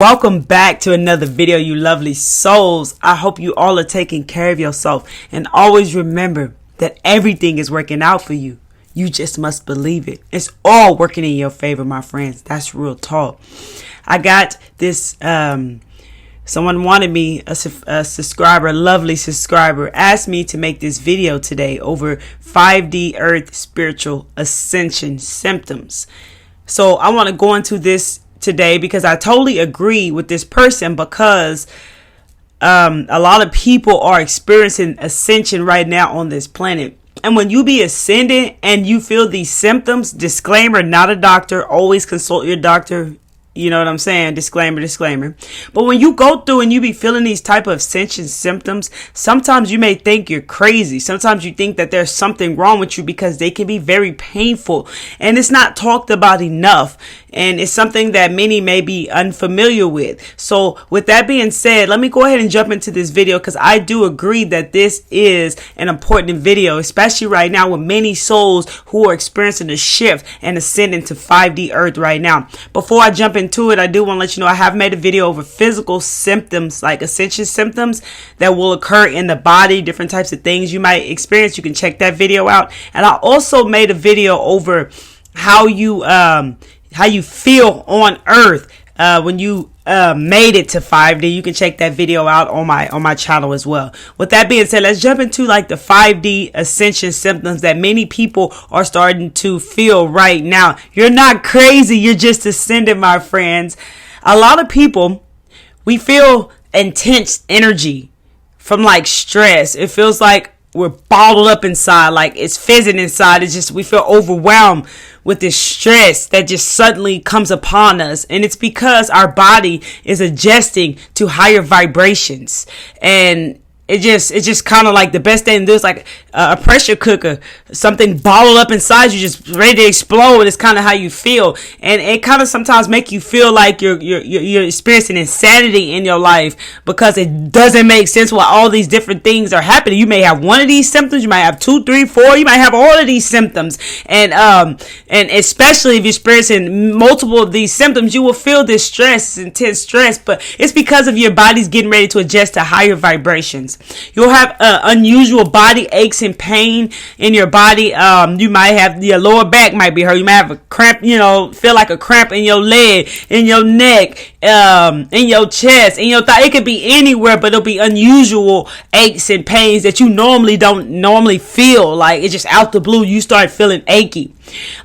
Welcome back to another video, you lovely souls. I hope you all are taking care of yourself, and always remember that everything is working out for you. You just must believe it. It's all working in your favor, my friends. That's real talk. I got this, someone wanted me, a subscriber, a lovely subscriber, asked me to make this video today over 5D Earth Spiritual Ascension symptoms. So I want to go into this today because I totally agree with this person, because a lot of people are experiencing ascension right now on this planet. And when you be ascending and you feel these symptoms, disclaimer, not a doctor, always consult your doctor. You know what I'm saying? Disclaimer. But when you go through and you be feeling these type of ascension symptoms, sometimes you may think you're crazy. Sometimes you think that there's something wrong with you, because they can be very painful and it's not talked about enough. And it's something that many may be unfamiliar with. So with that being said, let me go ahead and jump into this video, because I do agree that this is an important video, especially right now with many souls who are experiencing a shift and ascending to 5D Earth right now. Before I jump into it, I do want to let you know I have made a video over physical symptoms, like ascension symptoms that will occur in the body, different types of things you might experience. You can check that video out. And I also made a video over how you feel on Earth when you made it to 5D. You can check that video out on my channel as well. With that being said, let's jump into like the 5D ascension symptoms that many people are starting to feel right now. You're not crazy, you're just ascending, my friends. A lot of people, we feel intense energy from like stress. It feels like we're bottled up inside, like it's fizzing inside. It's just, we feel overwhelmed with this stress that just suddenly comes upon us. And it's because our body is adjusting to higher vibrations. And it's just kind of like the best thing to do is like a pressure cooker, something bottled up inside you, just ready to explode. It's kind of how you feel. And it kind of sometimes make you feel like you're experiencing insanity in your life, because it doesn't make sense why all these different things are happening. You may have one of these symptoms, you might have 2, 3, 4, you might have all of these symptoms. And especially if you're experiencing multiple of these symptoms, you will feel this stress, intense stress, but it's because of your body's getting ready to adjust to higher vibrations. You'll have unusual body aches and pain in your body. You might have your lower back might be hurt. You might have a cramp, feel like a cramp in your leg, in your neck, in your chest, in your thigh. It could be anywhere, but it'll be unusual aches and pains that you don't feel. Like it's just out the blue, you start feeling achy.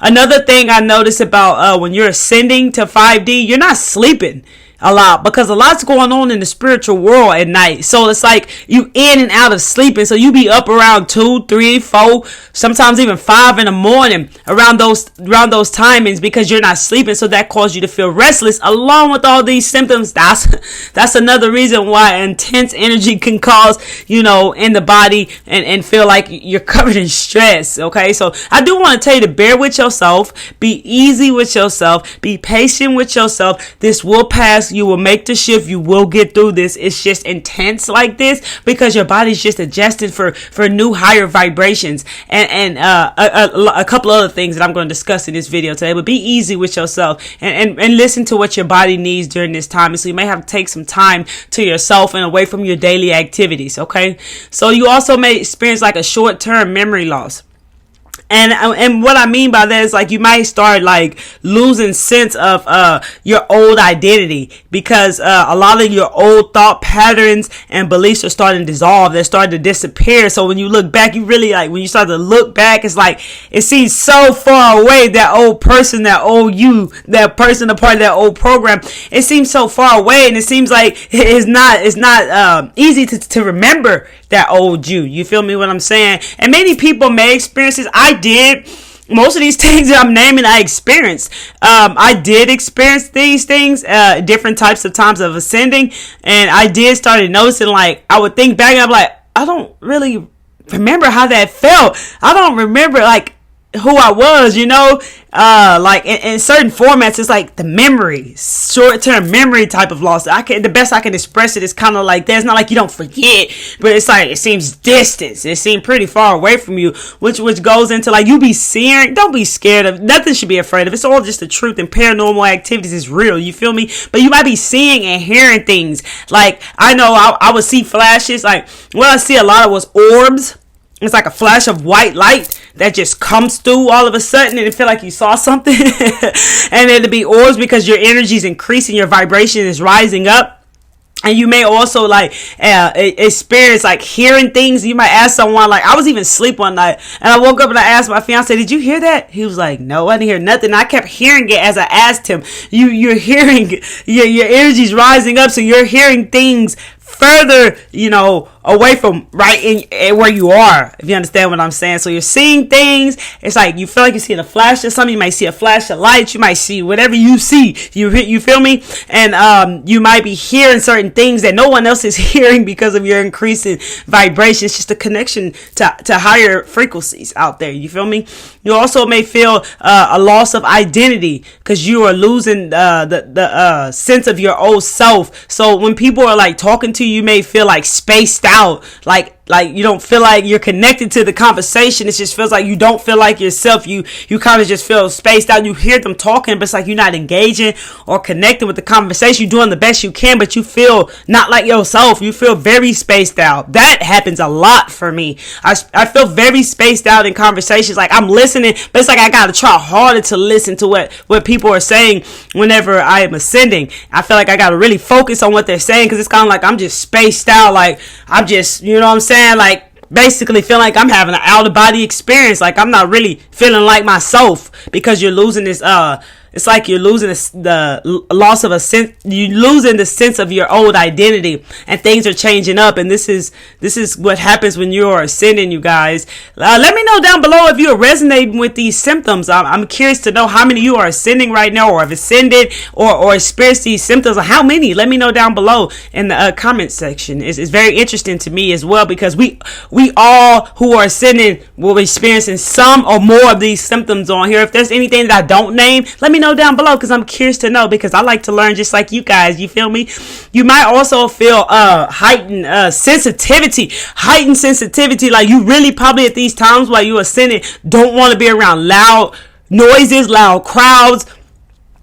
Another thing I notice about when you're ascending to 5D, you're not sleeping a lot, because a lot's going on in the spiritual world at night. So it's like you in and out of sleeping. So you be up around 2, 3, 4, sometimes even 5 in the morning around those timings, because you're not sleeping. So that causes you to feel restless, along with all these symptoms. That's another reason why intense energy can cause, in the body and feel like you're covered in stress. Okay. So I do want to tell you to bear with yourself, be easy with yourself, be patient with yourself. This will pass. You will make the shift. You will get through this. It's just intense like this because your body's just adjusting for new higher vibrations. And a couple other things that I'm going to discuss in this video today. But be easy with yourself and listen to what your body needs during this time. And so you may have to take some time to yourself and away from your daily activities. Okay. So you also may experience like a short-term memory loss. And what I mean by that is like you might start like losing sense of your old identity, because a lot of your old thought patterns and beliefs are starting to dissolve. They're starting to disappear. So when you look back, you really like when you start to look back, it's like it seems so far away. That old person, that old you, that person, a part of that old program. It seems so far away, and it seems like it's not easy to remember that old you. You feel me what I'm saying? And many people may experience this. I did. Most of these things that I'm naming, I experienced. I did experience these things, different types of times of ascending. And I did start noticing, like, I would think back and I'm like, I don't really remember how that felt. I don't remember, like, who I was, like in certain formats, it's like the memory, short-term memory type of loss. The best I can express it is kind of like that. It's not like you don't forget, but it's like it seems distant. It seems pretty far away from you, which goes into like you be seeing. Don't be scared of nothing. Should be afraid of. It's all just the truth, and paranormal activities is real. You feel me? But you might be seeing and hearing things. Like I know I would see flashes. Like what I see a lot of was orbs. It's like a flash of white light that just comes through all of a sudden, and it feel like you saw something. And it'll be orbs because your energy is increasing, your vibration is rising up. And you may also like experience like hearing things. You might ask someone, like I was even asleep one night and I woke up and I asked my fiance, did you hear that? He was like, no, I didn't hear nothing. And I kept hearing it as I asked him. You're hearing your energy's rising up, so you're hearing things further, away from right in where you are, if you understand what I'm saying. So you're seeing things. It's like you feel like you're seeing a flash of something. You might see a flash of light. You might see whatever you see. You feel me? And you might be hearing certain things that no one else is hearing because of your increasing vibration. It's just a connection to higher frequencies out there. You feel me? You also may feel a loss of identity because you are losing the sense of your old self. So when people are like talking to you, you may feel like spaced out, like you don't feel like you're connected to the conversation. It just feels like you don't feel like yourself. You kind of just feel spaced out. You hear them talking, but it's like you're not engaging or connecting with the conversation. You're doing the best you can, but you feel not like yourself. You feel very spaced out. That happens a lot for me. I feel very spaced out in conversations. Like I'm listening, but it's like I gotta try harder to listen to what people are saying whenever I am ascending. I feel like I gotta really focus on what they're saying because it's kind of like I'm just spaced out. Like I'm just, you know what I'm saying? Like basically feel like I'm having an out of body experience. Like I'm not really feeling like myself because you're losing this it's like you're losing the loss of a sense. You're losing the sense of your old identity, and things are changing up. And this is what happens when you're ascending, you guys. Let me know down below if you're resonating with these symptoms. I'm curious to know how many of you are ascending right now, or have ascended, or experienced these symptoms, or how many. Let me know down below in the comment section. It's very interesting to me as well because we all who are ascending will be experiencing some or more of these symptoms on here. If there's anything that I don't name, let me know down below because I'm curious to know, because I like to learn just like you guys. You feel me? You might also feel heightened sensitivity. Like you really probably at these times while you are ascending don't want to be around loud noises, loud crowds,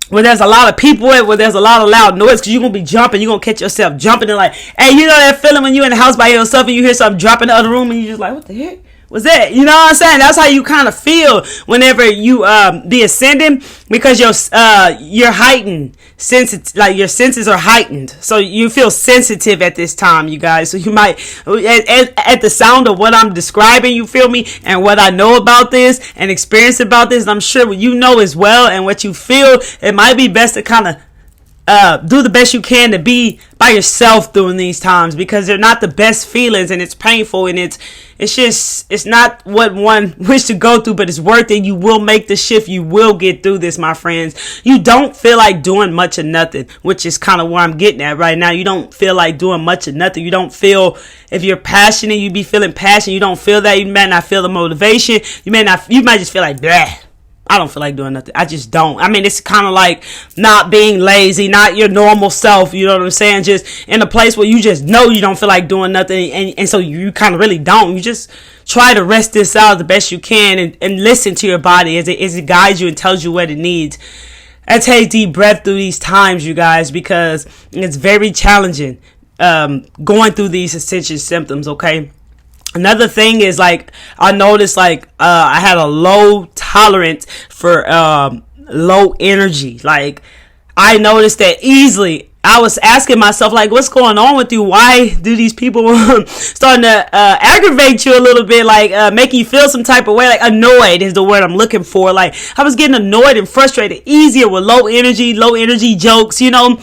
where there's a lot of people, where there's a lot of loud noise, because you're going to be jumping. You're going to catch yourself jumping and like, hey, you know that feeling when you're in the house by yourself and you hear something drop in the other room and you're just like, what the heck was that? You know what I'm saying? That's how you kind of feel whenever you be ascending, because you're heightened. Like your senses are heightened. So you feel sensitive at this time, you guys. So you might, at the sound of what I'm describing, you feel me? And what I know about this and experience about this, I'm sure what you know as well and what you feel, it might be best to kind of do the best you can to be by yourself during these times, because they're not the best feelings and it's painful and it's not what one wish to go through, but it's worth it. You will make the shift. You will get through this, my friends. You don't feel like doing much of nothing, which is kind of where I'm getting at right now. You don't feel like doing much of nothing. You don't feel, if you're passionate, you be feeling passion. You don't feel that. You might not feel the motivation. You might just feel like, bleh, I don't feel like doing nothing. I just don't. I mean, it's kind of like not being lazy, not your normal self. You know what I'm saying? Just in a place where you just know you don't feel like doing nothing. And so you kind of really don't. You just try to rest this out the best you can and listen to your body as it guides you and tells you what it needs. And take a deep breath through these times, you guys, because it's very challenging going through these Ascension symptoms, okay? Another thing is, like, I noticed, like, I had a low tolerance for low energy. Like, I noticed that easily. I was asking myself, like, what's going on with you? Why do these people starting to aggravate you a little bit, like making you feel some type of way? Like, annoyed is the word I'm looking for. Like, I was getting annoyed and frustrated easier with low energy jokes, you know,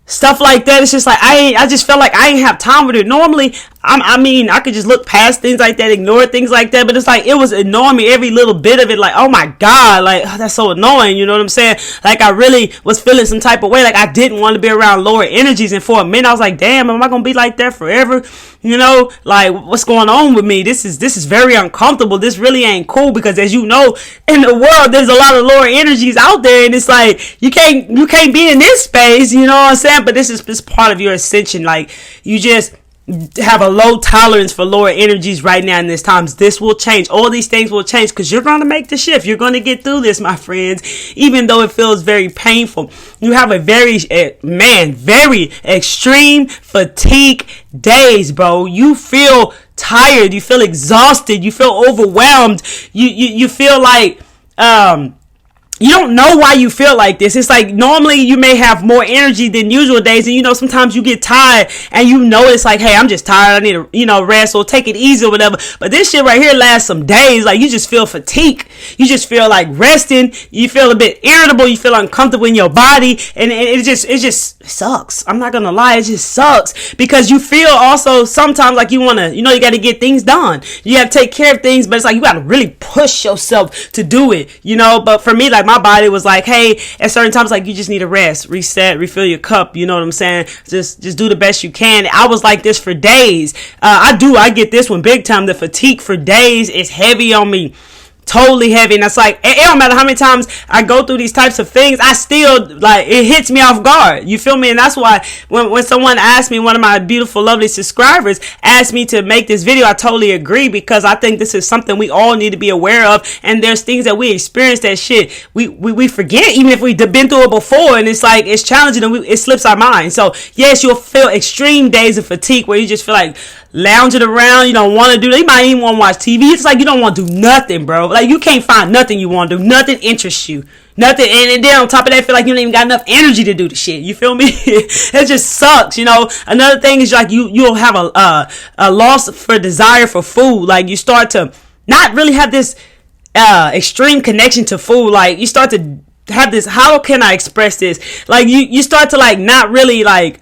stuff like that. It's just like I just felt like I ain't have time with it. Normally I mean, I could just look past things like that, ignore things like that, but it's like, it was annoying me, every little bit of it. Like, oh my God, like, that's so annoying. You know what I'm saying? Like, I really was feeling some type of way. Like, I didn't want to be around lower energies. And for a minute, I was like, damn, am I going to be like that forever? You know, like, what's going on with me? This is very uncomfortable. This really ain't cool, because as you know, in the world, there's a lot of lower energies out there, and it's like, you can't be in this space, you know what I'm saying? But this is part of your ascension. Like, you just have a low tolerance for lower energies right now in this times. This will change. All these things will change, because you're going to make the shift. You're going to get through this, my friends, even though it feels very painful. You have a very extreme fatigue days, bro. You feel tired. You feel exhausted. You feel overwhelmed. You feel like, you don't know why you feel like this. It's like, normally you may have more energy than usual days, and you know, sometimes you get tired and you know, it's like, hey, I'm just tired, I need to, you know, rest, or take it easy or whatever. But this shit right here lasts some days. Like, you just feel fatigue. You just feel like resting. You feel a bit irritable. You feel uncomfortable in your body, and it just sucks. I'm not gonna lie, it just sucks, because you feel also sometimes like you wanna, you know, you got to get things done. You got to take care of things, but it's like, you got to really push yourself to do it, you know. But for me, like, my body was like, hey, at certain times, like, you just need to rest, reset, refill your cup. You know what I'm saying? Just do the best you can. I was like this for days. I get this one big time. The fatigue for days is heavy on me. Totally heavy. And it's like, it don't matter how many times I go through these types of things, I still, like, it hits me off guard. You feel me? And that's why when someone asked me, one of my beautiful, lovely subscribers asked me to make this video, I totally agree, because I think this is something we all need to be aware of. And there's things that we experience that shit we forget, even if we've been through it before, and it's like, it's challenging, and it slips our mind. So yes, you'll feel extreme days of fatigue where you just feel like lounging around. You don't want to do, you might even want to watch TV. It's like, you don't want to do nothing, bro. Like, you can't find nothing you want to do. Nothing interests you. Nothing. And then on top of that, I feel like you don't even got enough energy to do the shit. You feel me? It just sucks, you know. Another thing is, like, you'll have a loss for desire for food. Like, you start to not really have this extreme connection to food. Like, you start to have this, how can I express this? Like, you start to, like, not really, like,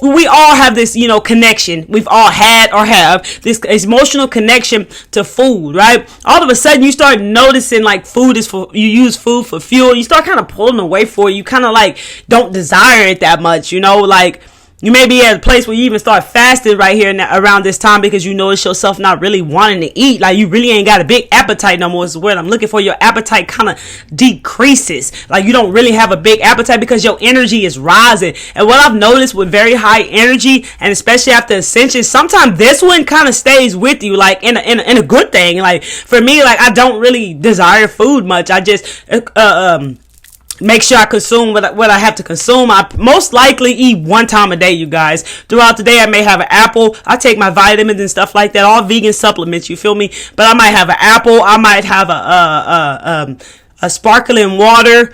we all have this, you know, connection. We've all had or have this emotional connection to food, right? All of a sudden, you start noticing, like, food is for, you use food for fuel. You start kind of pulling away for it. You kind of, like, don't desire it that much, you know, like, you may be at a place where you even start fasting right here around this time, because you notice yourself not really wanting to eat. Like, you really ain't got a big appetite no more, is the word I'm looking for. Your appetite kind of decreases. Like, you don't really have a big appetite because your energy is rising. And what I've noticed with very high energy, and especially after Ascension, sometimes this one kind of stays with you, like, in a good thing. Like, for me, like, I don't really desire food much. I just make sure I consume what I have to consume. I most likely eat one time a day, you guys. Throughout the day, I may have an apple. I take my vitamins and stuff like that, all vegan supplements, you feel me? But I might have an apple. I might have a sparkling water,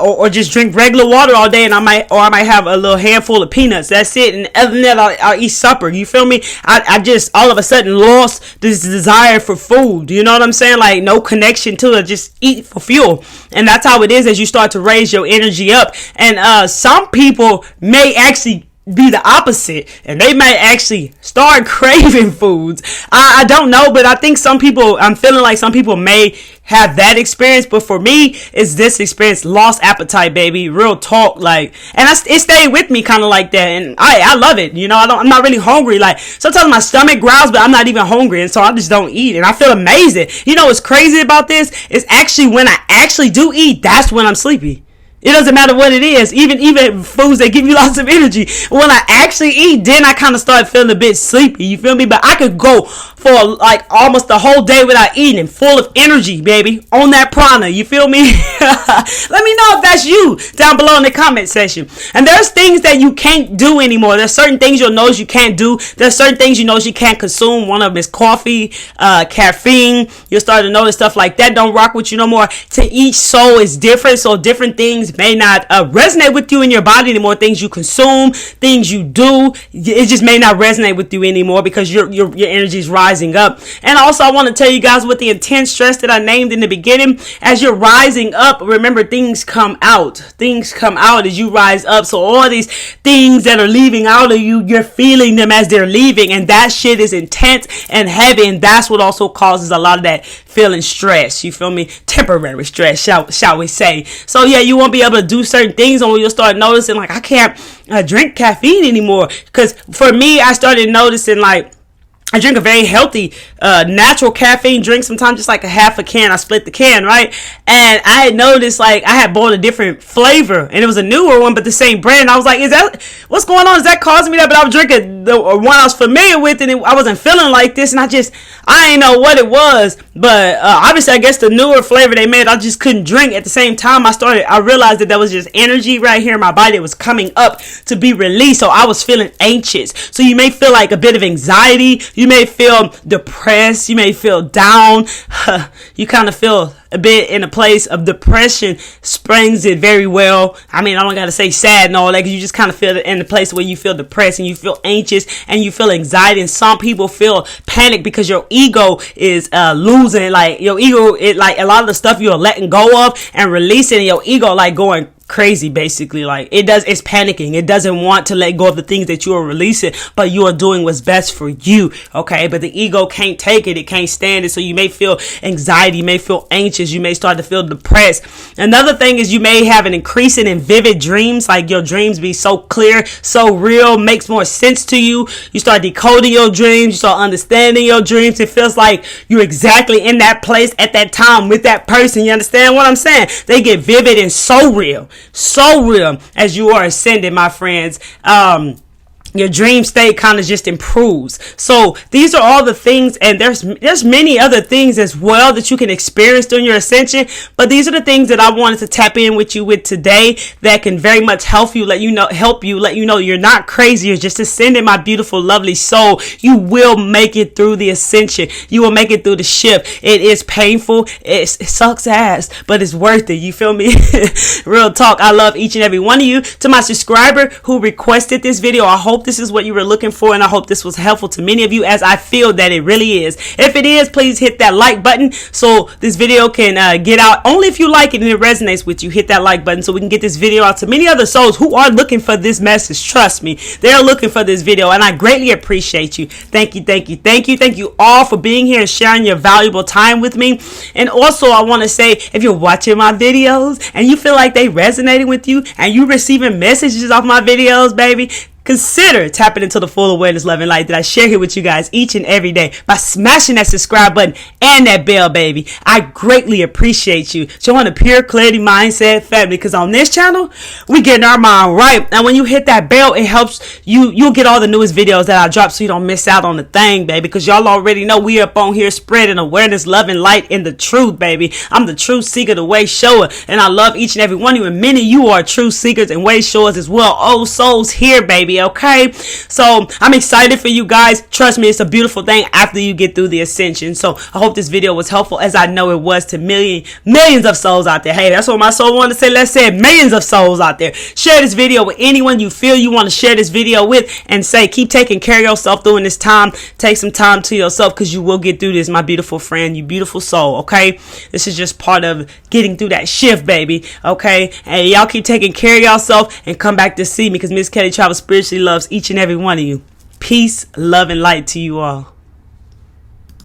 or just drink regular water all day, and I might have a little handful of peanuts. That's it. And other than that, I'll eat supper. You feel me? I just all of a sudden lost this desire for food. You know what I'm saying? Like, no connection to it. Just eat for fuel. And that's how it is as you start to raise your energy up. And some people may actually be the opposite, and they might actually start craving foods. I don't know, but I think I'm feeling like some people may have that experience, but for me, it's this experience, lost appetite, baby, real talk. Like, and it stayed with me kind of like that, and I love it, you know. I'm not really hungry. Like, sometimes my stomach growls, but I'm not even hungry, and so I just don't eat, and I feel amazing. You know what's crazy about this is actually when I actually do eat, that's when I'm sleepy. It doesn't matter what it is, even foods that give you lots of energy. When I actually eat, then I kind of start feeling a bit sleepy, you feel me? But I could go for like almost the whole day without eating, full of energy, baby, on that prana, you feel me? Let me know if that's you down below in the comment section. And there's things that you can't do anymore. There's certain things you'll notice you can't do. There's certain things you notice you can't consume. One of them is coffee, caffeine. You'll start to notice stuff like that don't rock with you no more. To each soul is different, so different things things may not resonate with you in your body anymore. Things you consume, things you do, it just may not resonate with you anymore because your energy is rising up. And also, I want to tell you guys, with the intense stress that I named in the beginning, as you're rising up, remember, things come out. Things come out as you rise up. So all these things that are leaving out of you, you're feeling them as they're leaving, and that shit is intense and heavy, and that's what also causes a lot of that feeling stress. You feel me? Temporary stress, shall we say. So yeah, you won't be able to do certain things, and you'll start noticing, like, I can't drink caffeine anymore. Because for me, I started noticing, like, I drink a very healthy, natural caffeine drink, sometimes just like a half a can. I split the can, right? And I had noticed, like, I had bought a different flavor, and it was a newer one, but the same brand. I was like, what's going on? Is that causing me that? But I was drinking the one I was familiar with, and I wasn't feeling like this, and I didn't know what it was. But obviously, I guess the newer flavor they made, I just couldn't drink. At the same time, I realized that was just energy right here in my body that was coming up to be released. So I was feeling anxious. So you may feel like a bit of anxiety. You may feel depressed. You may feel down. You kind of feel a bit in a place of depression. Springs it very well. I mean, I don't got to say sad and all that, because you just kind of feel in the place where you feel depressed and you feel anxious and you feel anxiety. And some people feel panic because your ego is losing. Like, your ego, like, a lot of the stuff you're letting go of and releasing, and your ego, like, going crazy, basically. Like, it's panicking. It doesn't want to let go of the things that you are releasing, but you are doing what's best for you. Okay, but the ego can't take it. It can't stand it. So you may feel anxiety, you may feel anxious, you may start to feel depressed. Another thing is, you may have an increasing in vivid dreams. Like, your dreams be so clear, so real, makes more sense to you. You start decoding your dreams, you start understanding your dreams. It feels like you're exactly in that place at that time with that person. You understand what I'm saying? They get vivid and so real as you are ascending, my friends. Your dream state kind of just improves. So these are all the things, and there's many other things as well that you can experience during your ascension. But these are the things that I wanted to tap in with you with today that can very much help you, let you know you're not crazy. You're just ascending, my beautiful, lovely soul. You will make it through the ascension. You will make it through the shift. It is painful. It sucks ass, but it's worth it. You feel me? Real talk. I love each and every one of you. To my subscriber who requested this video, I hope this is what you were looking for, and I hope this was helpful to many of you, as I feel that it really is. If it is, please hit that like button so this video can get out. Only if you like it and it resonates with you, hit that like button so we can get this video out to many other souls who are looking for this message. Trust me, they're looking for this video, and I greatly appreciate you. Thank you all for being here and sharing your valuable time with me. And also, I want to say, if you're watching my videos and you feel like they resonating with you and you receiving messages off my videos, baby, consider tapping into the full awareness, love, and light that I share here with you guys each and every day by smashing that subscribe button and that bell, baby. I greatly appreciate you. Join the Pure Clarity Mindset family, because on this channel, we getting our mind right. And when you hit that bell, it helps you'll get all the newest videos that I drop, so you don't miss out on the thing, baby. Because y'all already know we up on here spreading awareness, love, and light in the truth, baby. I'm the truth seeker, the way shower, and I love each and every one of you. And many of you are truth seekers and way showers as well. Old souls here, baby. Okay, so I'm excited for you guys. Trust me, it's a beautiful thing after you get through the ascension. So I hope this video was helpful, as I know it was to millions of souls out there. Hey, that's what my soul wanted to say. Let's say millions of souls out there. Share this video with anyone you feel you want to share this video with, and say, keep taking care of yourself during this time. Take some time to yourself, because you will get through this, my beautiful friend, you beautiful soul. Okay, this is just part of getting through that shift, baby. Okay, and y'all keep taking care of yourself and come back to see me, because Miss Kelly Travel spiritually loves each and every one of you. Peace, love, and light to you all.